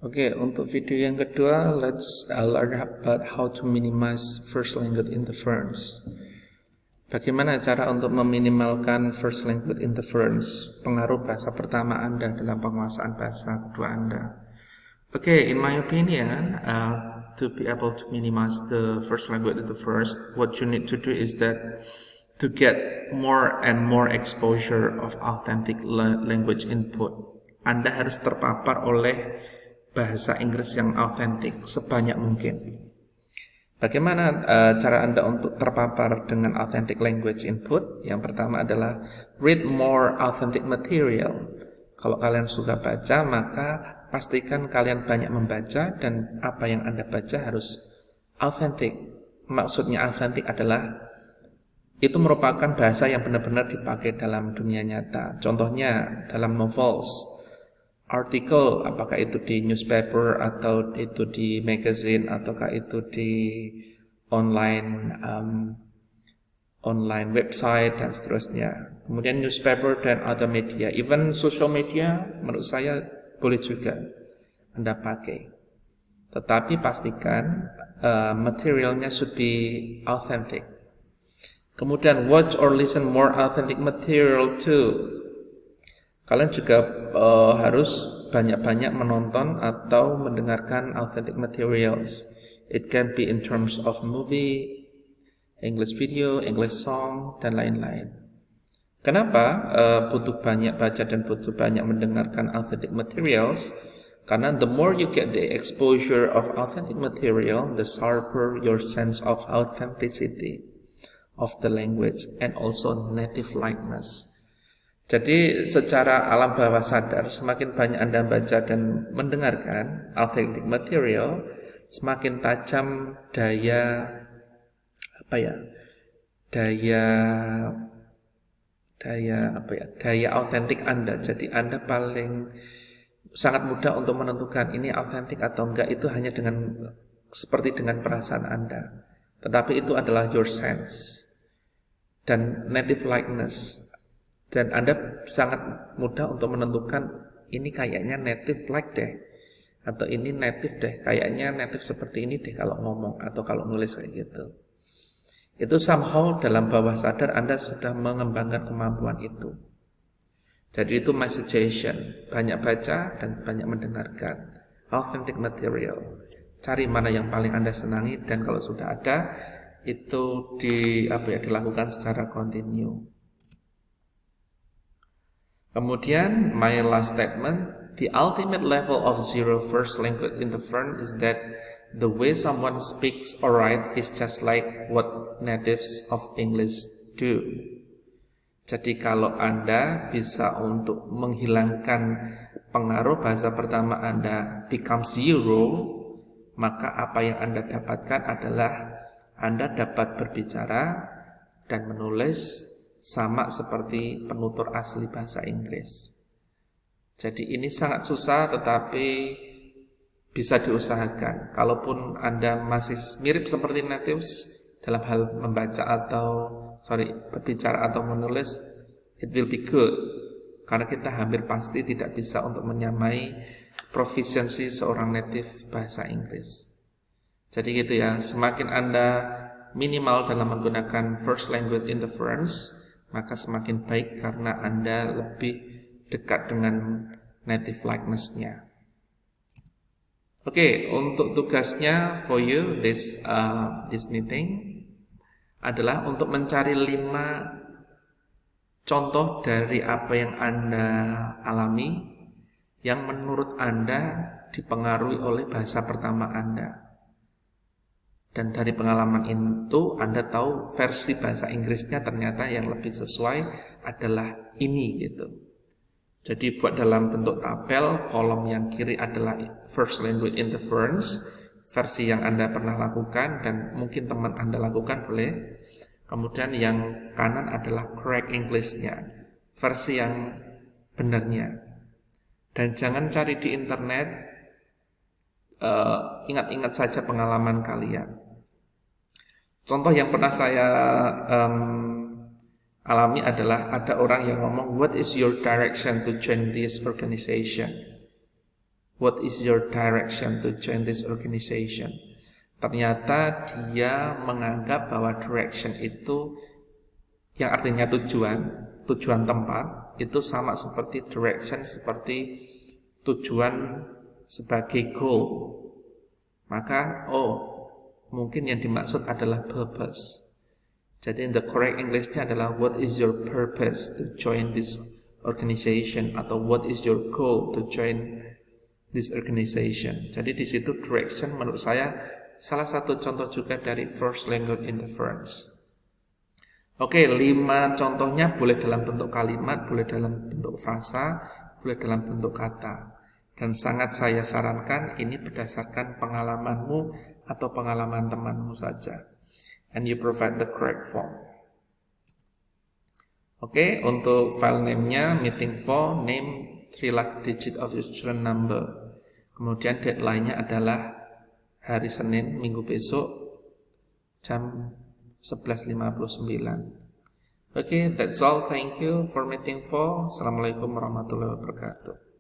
Oke, untuk video yang kedua, let's learn about how to minimize first language interference. Bagaimana cara untuk meminimalkan first language interference, pengaruh bahasa pertama Anda dalam penguasaan bahasa kedua Anda? Okay, in my opinion, to be able to minimize the first language interference, what you need to do is that to get more and more exposure of authentic language input. Anda harus terpapar oleh bahasa Inggris yang autentik sebanyak mungkin. Bagaimana cara Anda untuk terpapar dengan authentic language input? Yang pertama adalah read more authentic material. Kalau kalian suka baca, maka pastikan kalian banyak membaca dan apa yang Anda baca harus authentic. Maksudnya authentic adalah itu merupakan bahasa yang benar-benar dipakai dalam dunia nyata. Contohnya dalam novels, artikel, apakah itu di newspaper atau itu di magazine ataukah itu di online website dan seterusnya. Kemudian newspaper dan other media, even social media, menurut saya boleh juga Anda pakai. Tetapi pastikan materialnya should be authentic. Kemudian watch or listen more authentic material too. Kalian juga harus banyak-banyak menonton atau mendengarkan authentic materials. It can be in terms of movie, English video, English song, dan lain-lain. Kenapa butuh banyak baca dan butuh banyak mendengarkan authentic materials? Karena the more you get the exposure of authentic material, the sharper your sense of authenticity of the language and also native likeness. Jadi secara alam bawah sadar, semakin banyak Anda baca dan mendengarkan authentic material, semakin tajam daya autentik Anda. Jadi Anda paling sangat mudah untuk menentukan ini autentik atau enggak, itu hanya seperti dengan perasaan Anda. Tetapi itu adalah your sense dan native likeness. Dan Anda sangat mudah untuk menentukan ini kayaknya native like deh, atau ini native deh, kayaknya native seperti ini deh kalau ngomong atau kalau nulis kayak gitu. Itu somehow dalam bawah sadar Anda sudah mengembangkan kemampuan itu. Jadi itu my suggestion, banyak baca dan banyak mendengarkan authentic material. Cari mana yang paling Anda senangi, dan kalau sudah ada itu dilakukan secara kontinu. Kemudian my last statement, the ultimate level of zero first language interference is that the way someone speaks or write is just like what natives of English do. Jadi kalau Anda bisa untuk menghilangkan pengaruh bahasa pertama Anda become zero, maka apa yang Anda dapatkan adalah Anda dapat berbicara dan menulis sama seperti penutur asli bahasa Inggris. Jadi ini sangat susah tetapi bisa diusahakan. Kalaupun Anda masih mirip seperti natives dalam hal berbicara atau menulis, it will be good. Karena kita hampir pasti tidak bisa untuk menyamai proficiency seorang native bahasa Inggris. Jadi gitu ya, semakin Anda minimal dalam menggunakan first language interference, maka semakin baik karena Anda lebih dekat dengan native likeness-nya. Oke, untuk tugasnya for you this meeting adalah untuk mencari 5 contoh dari apa yang Anda alami yang menurut Anda dipengaruhi oleh bahasa pertama Anda. Dan dari pengalaman itu Anda tahu versi bahasa Inggrisnya ternyata yang lebih sesuai adalah ini gitu. Jadi buat dalam bentuk tabel, kolom yang kiri adalah first language interference, versi yang Anda pernah lakukan dan mungkin teman Anda lakukan boleh. Kemudian yang kanan adalah correct English-nya, versi yang benarnya. Dan jangan cari di internet, ingat-ingat saja pengalaman kalian. Contoh yang pernah saya alami adalah ada orang yang ngomong, what is your direction to join this organization? What is your direction to join this organization? Ternyata dia menganggap bahwa direction itu yang artinya tujuan tempat itu sama seperti direction, seperti tujuan sebagai goal. Maka mungkin yang dimaksud adalah purpose. Jadi the correct Englishnya adalah what is your purpose to join this organization, atau what is your goal to join this organization. Jadi di situ direction menurut saya salah satu contoh juga dari first language interference. Oke, 5 contohnya boleh dalam bentuk kalimat, boleh dalam bentuk frasa, boleh dalam bentuk kata. Dan sangat saya sarankan ini berdasarkan pengalamanmu atau pengalaman temanmu saja. And you provide the correct form. Oke, untuk file name-nya meeting for name 3 last digit of your student number. Kemudian deadline-nya adalah hari Senin minggu besok jam 11.59. Oke, that's all. Thank you for meeting for. Assalamualaikum warahmatullahi wabarakatuh.